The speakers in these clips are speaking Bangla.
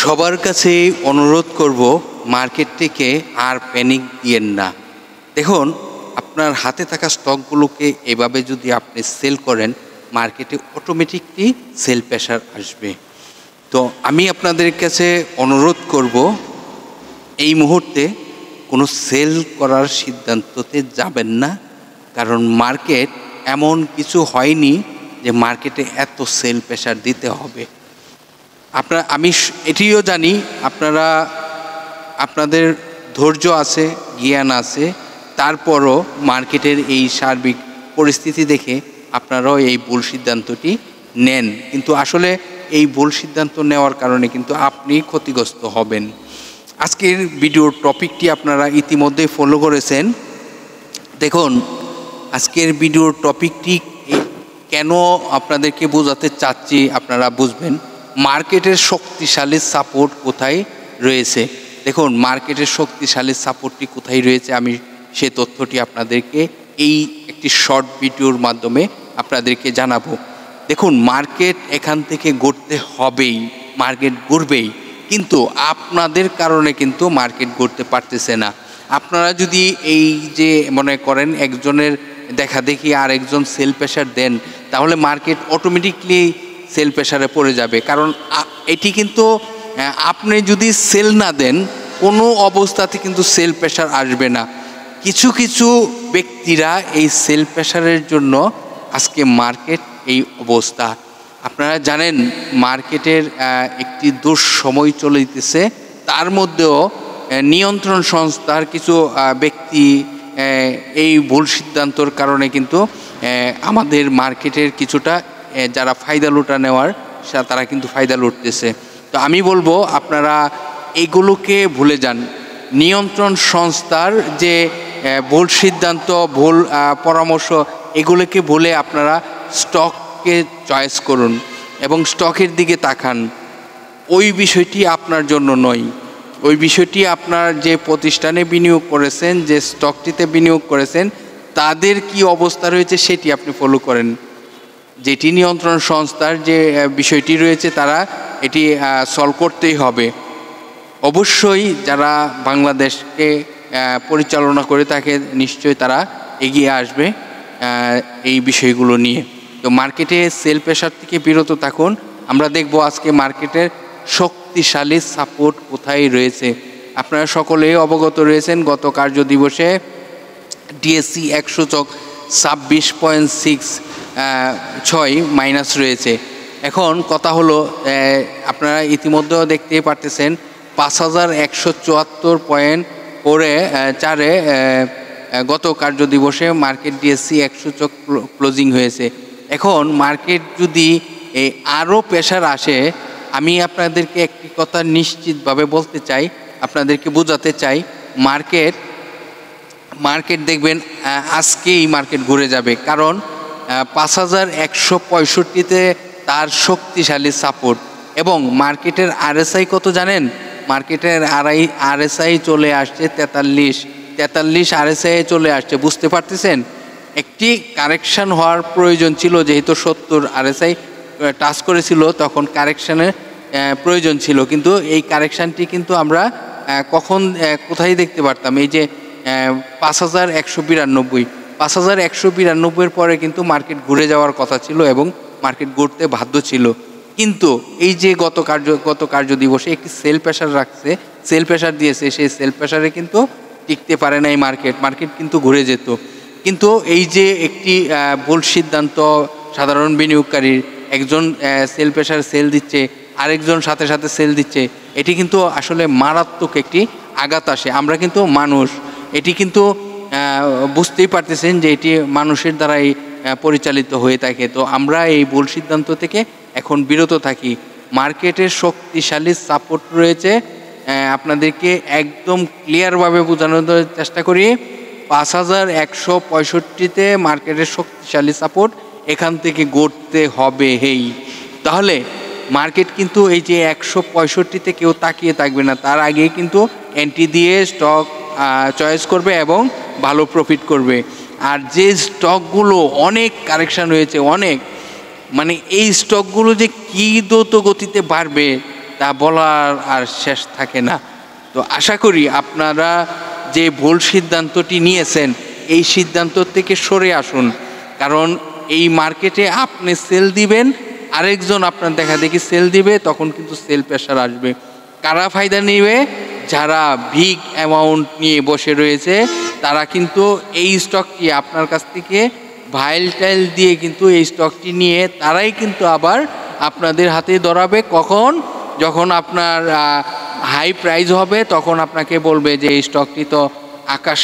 সবার কাছে অনুরোধ করব, মার্কেট থেকে আর প্যানিক দিয়েন না। দেখুন, আপনার হাতে থাকা স্টকগুলোকে এভাবে যদি আপনি সেল করেন, মার্কেটে অটোমেটিকলি সেল প্রেশার আসবে। তো আমি আপনাদের কাছে অনুরোধ করব, এই মুহূর্তে কোনো সেল করার সিদ্ধান্ততে যাবেন না, কারণ মার্কেট এমন কিছু হয়নি যে মার্কেটে এত সেল প্রেশার দিতে হবে। আমি এটিও জানি আপনাদের ধৈর্য আছে, জ্ঞান আছে, তারপরও মার্কেটের এই সার্বিক পরিস্থিতি দেখে আপনারাও এই ভুল সিদ্ধান্তটি নেন, কিন্তু আসলে এই ভুল সিদ্ধান্ত নেওয়ার কারণে কিন্তু আপনি ক্ষতিগ্রস্ত হবেন। আজকের ভিডিওর টপিকটি আপনারা ইতিমধ্যে ফলো করেছেন। দেখুন, আজকের ভিডিওর টপিকটি কেন আপনাদেরকে বোঝাতে চাচ্ছি আপনারা বুঝবেন। মার্কেটের শক্তিশালী সাপোর্ট কোথায় রয়েছে। দেখুন, মার্কেটের শক্তিশালী সাপোর্টটি কোথায় রয়েছে আমি সে তথ্যটি আপনাদেরকে এই একটি শর্ট ভিডিওর মাধ্যমে আপনাদেরকে জানাবো। দেখুন, মার্কেট এখান থেকে গড়তে হবেই, মার্কেট ঘুরবেই, কিন্তু আপনাদের কারণে কিন্তু মার্কেট গড়তে পারতেছে না। আপনারা যদি এই যে মনে করেন একজনের দেখা দেখি আর একজন সেল প্রেশার দেন, তাহলে মার্কেট অটোমেটিকলি সেল প্রেশারে পড়ে যাবে। কারণ এটি কিন্তু আপনি যদি সেল না দেন, কোনো অবস্থাতে কিন্তু সেল প্রেশার আসবে না। কিছু কিছু ব্যক্তিরা এই সেল প্রেশারের জন্য আজকে মার্কেট এই অবস্থা। আপনারা জানেন, মার্কেটের একটি দুঃসময় চলিতেছে, তার মধ্যেও নিয়ন্ত্রণ সংস্থার কিছু ব্যক্তি এই ভুল সিদ্ধান্তর কারণে কিন্তু আমাদের মার্কেটের কিছুটা যারা ফায়দা লুটা নেওয়ার তারা কিন্তু ফায়দা লুটতেছে। তো আমি বলবো, আপনারা এগুলোকে ভুলে যান। নিয়ন্ত্রণ সংস্থার যে ভুল সিদ্ধান্ত, ভুল পরামর্শ, এগুলোকে ভুলে আপনারা স্টককে চয়েস করুন এবং স্টকের দিকে তাকান। ওই বিষয়টি আপনার জন্য নয়। ওই বিষয়টি আপনার যে প্রতিষ্ঠানে বিনিয়োগ করেছেন, যে স্টকটিতে বিনিয়োগ করেছেন, তাদের কি অবস্থা রয়েছে সেটি আপনি ফলো করেন। যেটি নিয়ন্ত্রণ সংস্থার যে বিষয়টি রয়েছে, তারা এটি সলভ করতেই হবে। অবশ্যই যারা বাংলাদেশকে পরিচালনা করে থাকে, নিশ্চয়ই তারা এগিয়ে আসবে এই বিষয়গুলো নিয়ে। তো মার্কেটে সেল প্রেশার থেকে বিরত থাকুন। আমরা দেখব আজকে মার্কেটের শক্তিশালী সাপোর্ট কোথায় রয়েছে। আপনারা সকলেই অবগত রয়েছেন, গত কার্য দিবসে ডিএসসি 100 সূচক 26.6 মাইনাস রয়েছে। এখন কথা হলো, আপনারা ইতিমধ্যেও দেখতেই পারতেছেন 5174 পয়েন্ট করে 4-এ গত কার্য দিবসে মার্কেট ডিএসসি 100 সূচক ক্লোজিং হয়েছে। এখন মার্কেট যদি আরও প্রেশার আসে, আমি আপনাদেরকে একটি কথা নিশ্চিতভাবে বলতে চাই, আপনাদেরকে বোঝাতে চাই, মার্কেট দেখবেন আজকেই মার্কেট ঘুরে যাবে। কারণ 5165-তে তার শক্তিশালী সাপোর্ট, এবং মার্কেটের আরএসআই কত জানেন? মার্কেটের আরএসআই চলে আসছে 43 আরএসআই চলে আসছে। বুঝতে পারতেছেন, একটি কারেকশন হওয়ার প্রয়োজন ছিল, যেহেতু 70 আরএসআই টাচ করেছিল, তখন কারেকশনের প্রয়োজন ছিল। কিন্তু এই কারেকশানটি কিন্তু আমরা কোথায় দেখতে পারতাম? এই যে 5192 পরে কিন্তু মার্কেট ঘুরে যাওয়ার কথা ছিল এবং মার্কেট ঘুরতে বাধ্য ছিল। কিন্তু এই যে গত কার্য দিবসে একটি সেল প্রেশার দিয়েছে, সেই সেল প্রেশারে কিন্তু টিকতে পারে না এই মার্কেট কিন্তু ঘুরে যেত। কিন্তু এই যে একটি ভুল সিদ্ধান্ত, সাধারণ বিনিয়োগকারীর একজন সেল প্রেশার সেল দিচ্ছে, আরেকজন সাথে সাথে সেল দিচ্ছে, এটি কিন্তু আসলে মারাত্মক একটি আঘাত আসে। আমরা কিন্তু মানুষ, এটি কিন্তু বুঝতেই পারতেছেন যে এটি মানুষের দ্বারাই পরিচালিত হয়ে থাকে। তো আমরা এই ভুল সিদ্ধান্ত থেকে এখন বিরত থাকি। মার্কেটের শক্তিশালী সাপোর্ট রয়েছে, আপনাদেরকে একদম ক্লিয়ারভাবে বোঝানোর চেষ্টা করি। 5165-তে মার্কেটের শক্তিশালী সাপোর্ট, এখান থেকে গড়তে হবে। তাহলে মার্কেট কিন্তু এই যে 165-তে কেউ তাকিয়ে থাকবে না, তার আগে কিন্তু এন্ট্রি দিয়ে স্টক চয়েস করবে এবং ভালো প্রফিট করবে। আর যে স্টকগুলো অনেক কারেকশান হয়েছে, অনেক, মানে এই স্টকগুলো যে কী দ্রুত গতিতে বাড়বে তা বলার আর শেষ থাকে না। তো আশা করি আপনারা যে ভুল সিদ্ধান্তটি নিয়েছেন এই সিদ্ধান্ত থেকে সরে আসুন, কারণ এই মার্কেটে আপনি সেল দিবেন, আরেকজন আপনার দেখা দেখি সেল দিবে, তখন কিন্তু সেল প্রেশার আসবে। কারা ফায়দা নেবে? যারা বিগ অ্যামাউন্ট নিয়ে বসে রয়েছে তারা কিন্তু এই স্টকটি আপনার কাছ থেকে ভাইল টাইল দিয়ে কিন্তু এই স্টকটি নিয়ে তারাই কিন্তু আবার আপনাদের হাতে ধরাবে। কখন? যখন আপনার হাই প্রাইস হবে তখন আপনাকে বলবে যে এই স্টকটি তো আকাশ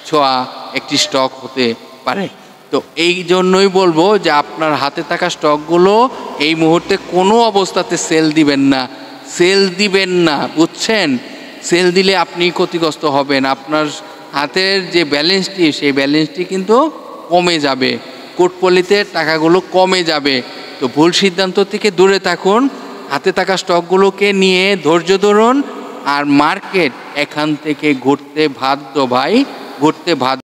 ছোঁয়া একটি স্টক হতে পারে। তো এই জন্যই বলবো যে আপনার হাতে থাকা স্টকগুলো এই মুহূর্তে কোনো অবস্থাতে সেল দিবেন না, সেল দিবেন না, বুঝছেন? সেল দিলে আপনি ক্ষতিগ্রস্ত হবেন, আপনার হাতের যে ব্যালেন্সটি সেই ব্যালেন্সটি কিন্তু কমে যাবে, পোর্টফোলিওতে টাকাগুলো কমে যাবে। তো ভুল সিদ্ধান্ত থেকে দূরে থাকুন, হাতে থাকা স্টকগুলোকে নিয়ে ধৈর্য ধরুন। আর মার্কেট এখান থেকে ঘুরতে বাধ্য ভাই, ঘুরতে বাধ্য।